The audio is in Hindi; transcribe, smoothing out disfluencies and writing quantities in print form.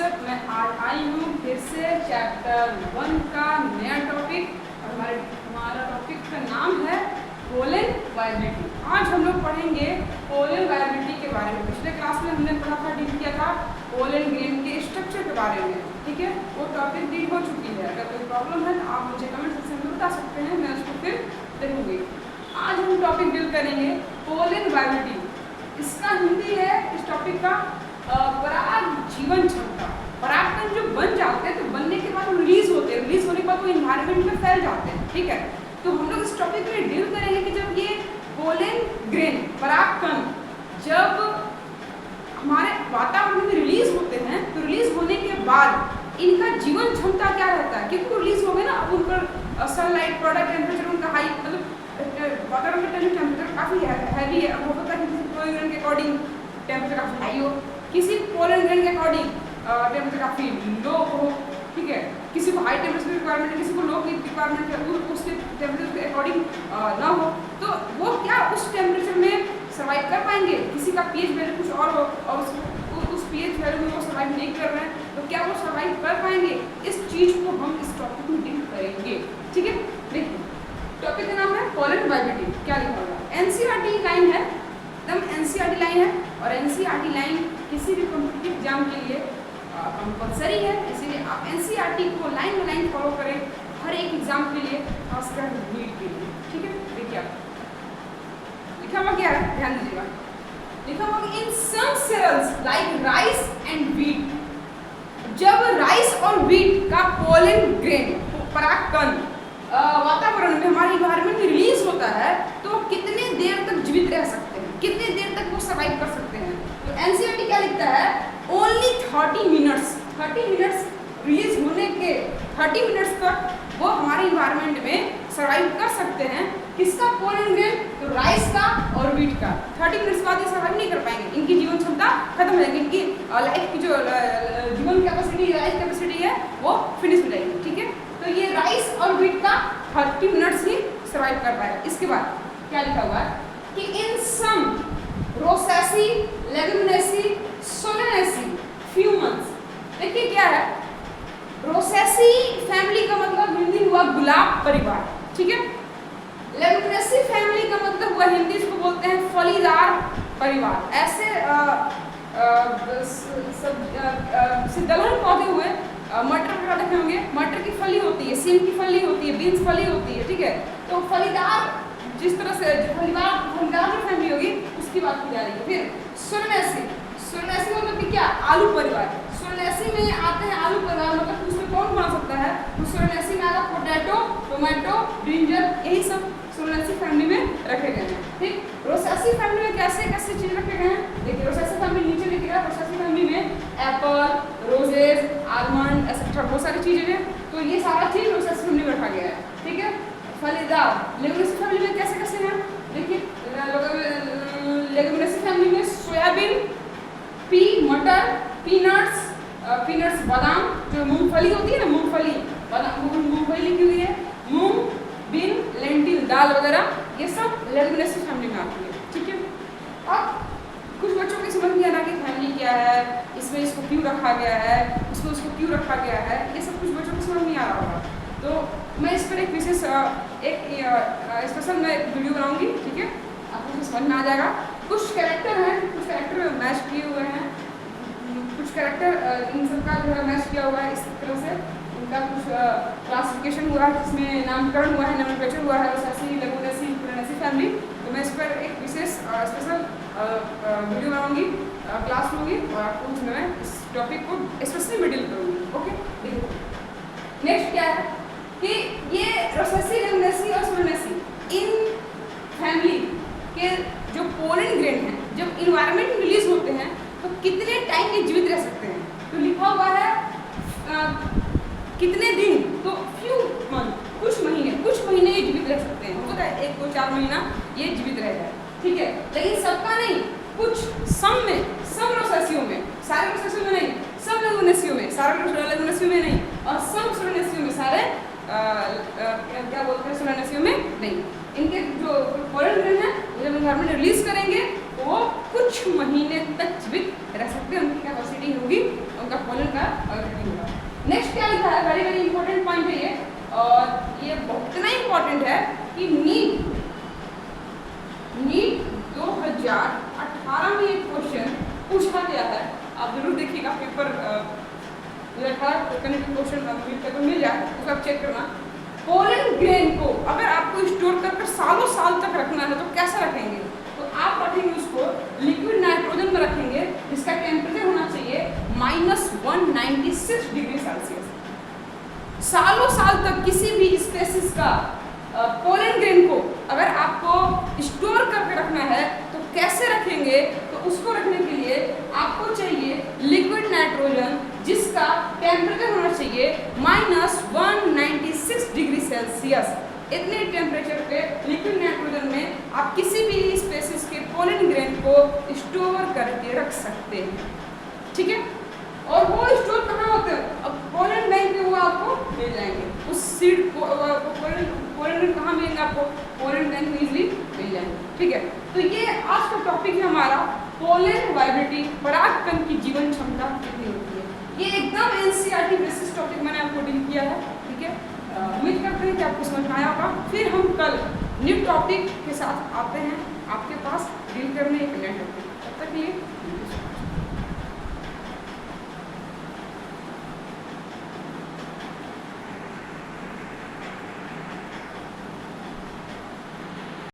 मैं आज आई हूँ फिर से चैप्टर 1 का नया टॉपिक और हमारा टॉपिक का नाम है पोलन वायबिलिटी। आज हम लोग पढ़ेंगे पोलन वायबिलिटी के बारे में। पिछले क्लास में हमने पढ़ा था, डील किया था पोलन ग्रेन के स्ट्रक्चर के बारे में। ठीक है, वो टॉपिक डील हो चुकी है। अगर कोई प्रॉब्लम है तो आप मुझे कमेंट सेक्शन में बता सकते हैं, मैं उसको फिर देखूंगी। आज हम टॉपिक डील करेंगे पोलन वायबिलिटी। इसका हिंदी है इस टॉपिक का पराग जीवन क्षमता। परागकण जो बन जाते हैं तो बनने के बाद वो रिलीज होते हैं, रिलीज होने के बाद वो इन्वायरमेंट में फैल जाते हैं। ठीक है, तो हम लोग इस टॉपिक में डील करेंगे कि जब ये पोलन ग्रेन परागकण जब हमारे वातावरण में रिलीज होते हैं तो रिलीज होने के बाद इनका जीवन क्षमता क्या रहता है, क्योंकि वो रिलीज हो गए ना, अब उनका सनलाइट प्रोडक्ट टेम्परेचर उनका हाई, मतलब वातावरण में टेम्परेचर काफ़ी हैवी है। अब हो सकता है किसी पोलन ग्रेन के अकॉर्डिंग टेम्परेचर काफ़ी हाई हो, किसी पोलन ग्रेन के अकॉर्डिंग टेम्परेचर काफ़ी लो हो। ठीक है, किसी को हाई टेम्परेचर रिक्वायरमेंट है, किसी को लो की रिक्वायरमेंट है, उसके टेम्परेचर के अकॉर्डिंग ना हो, तो वो क्या उस टेम्परेचर में सर्वाइव कर पाएंगे। किसी का पीएच वैल्यू कुछ और हो और उस पीएच वैल्यू में वो सर्वाइव नहीं कर रहे हैं, तो क्या वो सर्वाइव कर पाएंगे? इस चीज़ को हम इस टॉपिक में डील करेंगे। ठीक है, देखिए टॉपिक का नाम है पोलन वायबिलिटी। क्या लिखा होगा? एनसीईआरटी लाइन है, एकदम एनसीईआरटी लाइन है, और एनसीईआरटी लाइन किसी भी कॉम्पिटिटिव एग्जाम के लिए कंपलसरी है, इसीलिए आप एनसीईआरटी को लाइन बाय लाइन फॉलो करें हर एक एग्जाम के लिए, खासकर नीट के लिए। ठीक है, देखिए आप लिखा हुआ क्या है, ध्यान दीजिएगा। लिखा हुआ कि in some cells like rice and wheat, जब राइस और व्हीट का पोलन ग्रेन परागकण वातावरण में हमारे इन्वायरमेंट में रिलीज होता है तो कितने देर तक जीवित रह सकते हैं, कितने देर तक वो सर्वाइव कर सकते हैं। तो एनसीईआरटी क्या लिखता है? Only 30 minutes. 30 मिनट्स रिलीज होने के 30 मिनट्स तक वो हमारे इन्वायरमेंट में सर्वाइव कर सकते हैं। किसका पोलन ग्रेन? तो राइस का और व्हीट का। 30 मिनट्स बाद ये सर्वाइव नहीं कर पाएंगे, इनकी जीवन क्षमता खत्म हो जाएगी, इनकी लाइफ की जो जीवन कैपेसिटी, लाइफ कैपेसिटी है वो फिनिश हो जाएगी। ठीक है, तो ये राइस और व्हीट का 30 मिनट्स ही सर्वाइव कर पाएगा। इसके बाद क्या लिखा हुआ है कि in some Rosaceae, Leguminosae, Solanaceae few months. देखिए क्या है, रोसेसी फैमिली का मतलब हिंदी हुआ गुलाब परिवार। ठीक है, लेगुमिनेसी फैमिली का मतलब हुआ हिंदी इसको बोलते हैं फलीदार परिवार। ऐसे दलहन पौधे हुए, मटर वगैरह देखे होंगे, मटर की फली होती है, सीम की फली होती है, बीन्स फली होती है। ठीक है, तो फलीदार जिस तरह से फलीदार जो फैमिली होगी उसकी बात की जा रही है। फिर सोलेनेसी, सोलेनेसी मतलब कि क्या? आलू परिवार। सोलेनेसी में आते हैं आलू परिवार, मतलब उसमें कौन बना सकता है? तो सोलेनेसी में आता पोटैटो, टोमेटो, ब्रिंजल, यही सब सोलेनेसी फैमिली में रखे गए हैं। ठीक, रोसेसी फैमिली में कैसे कैसे चीज रखे गए हैं देखिए। रोसेसी फैमिली नीचे लिखेगा, रोसेसी फैमिली में एप्पल, रोजेस, आलमंड, एक्सेट्रा बहुत सारी चीजें हैं, तो ये सारा चीज रोसेसी फैमिली में रखा गया है। ठीक है, फलीदार लेगुमिनेसी फैमिली में कैसे कैसे हैं देखिए। लेगुमिनेसी फैमिली में सोयाबीन, पी मटर, पीनट्स, पीनट्स बादाम, जो मूंगफली होती है ना, मूंगफली बादाम, मूंगफली लिखी हुई है, मूंग, बीन, लेंटिल दाल वगैरह, ये सब लेगुमिनेसी फैमिली में आती है। ठीक है, अब कुछ बच्चों की समझ नहीं आ रहा कि फैमिली क्या है, इसमें इसको क्यों रखा गया है, इसमें उसको क्यों रखा गया है, ये सब कुछ बच्चों को समझ नहीं आ रहा होगा। तो मैं इस पर एक विशेष स्पेशल मैं वीडियो बनाऊंगी। ठीक है, आपको समझ में आ जाएगा। कुछ कैरेक्टर हैं, कुछ कैरेक्टर मैच किए हुए हैं, कुछ कैरेक्टर इन सबका जो है मैच किया हुआ है इस तरह से, उनका कुछ क्लासिफिकेशन हुआ है, जिसमें नामकरण हुआ है, नोमेनक्लेचर हुआ है, रोसेसी, लेगुमिनेसी, पोलिनेसी फैमिली। तो मैं इस पर एक विशेष स्पेशल वीडियो बनाऊंगी, क्लास लूँगी और आपको उसमें मैं इस टॉपिक को स्पेशली में डील करूँगी। ओके, देखो नेक्स्ट क्या है कि ये रोसेसी, लेगुमिनेसी और सोलेनेसी इन फैमिली के जो पोलन ग्रेन हैं जब इन्वायरमेंट में रिलीज होते हैं तो कितने टाइम ये जीवित रह सकते हैं। तो लिखा हुआ है कितने दिन, तो फ्यू मंथ, कुछ महीने ये जीवित रह सकते हैं। होता है 1 2 4 महीना ये जीवित रह जाए। ठीक है, लेकिन सबका नहीं, कुछ सम में, सम रोसेसियों में, सारे रोसेसियों में नहीं, सब लेगुमिनेसियों में, सारे लेगुमिनेसियों में नहीं, और सम सोलेनेसियों में, सारे क्या बोलते हैं सोलेनेसियों में नहीं। इनके जो पोलन ग्रेन है जब इन्वायरमेंट रिलीज करेंगे तो वो कुछ महीने तक जीवित रह सकते हैं, उनकी कैपेसिटी होगी, उनका पोलन का वेरी वेरी इंपॉर्टेंट पॉइंट है ये, और ये बहुत इतना इंपॉर्टेंट है कि नीट 2018 में एक क्वेश्चन पूछा गया है, आप जरूर देखिएगा पेपर 2018 क्वेश्चन मिल जाए उसको आप चेक करना। पोलन ग्रेन को अगर आपको स्टोर कर सालों साल तक रखना है तो कैसे रखेंगे, तो आप रखेंगे उसको लिक्विड नाइट्रोजन में रखेंगे, जिसका टेम्परेचर होना चाहिए -196 डिग्री सेल्सियस। सालों साल तक किसी भी स्पेसीज का पोलन ग्रेन को अगर आपको स्टोर करके रखना है तो कैसे रखेंगे, तो उसको रखने के लिए आपको चाहिए लिक्विड नाइट्रोजन, जिसका टेम्परेचर होना चाहिए -196 डिग्री सेल्सियस। इतने टेम्परेचर पे लिक्विड नाइट्रोजन में आप किसी भी स्पेसीज के पोलन ग्रेन को स्टोर करके रख सकते हैं, ठीक है। और वो स्टोर कहाँ होते हैं, अब पोलन बैंक में वो आपको मिल जाएंगे, उस सीड को पोलन कहाँ मिलेंगे आपको, पोलन बैंक में इजीली मिल जाएंगे, ठीक है। तो ये आज का टॉपिक है हमारा पोलन वाइब्रेटी, परागकण की जीवन क्षमता कितनी होती है। ये एकदम एनसीईआरटी बेसिस टॉपिक मैंने आपको डील किया है, ठीक है। उम्मीद करते हैं कि आपको समझ में आया होगा। फिर हम कल न्यू टॉपिक के साथ आते हैं आपके पास डील करने एक नए टॉपिक, तब तक के लिए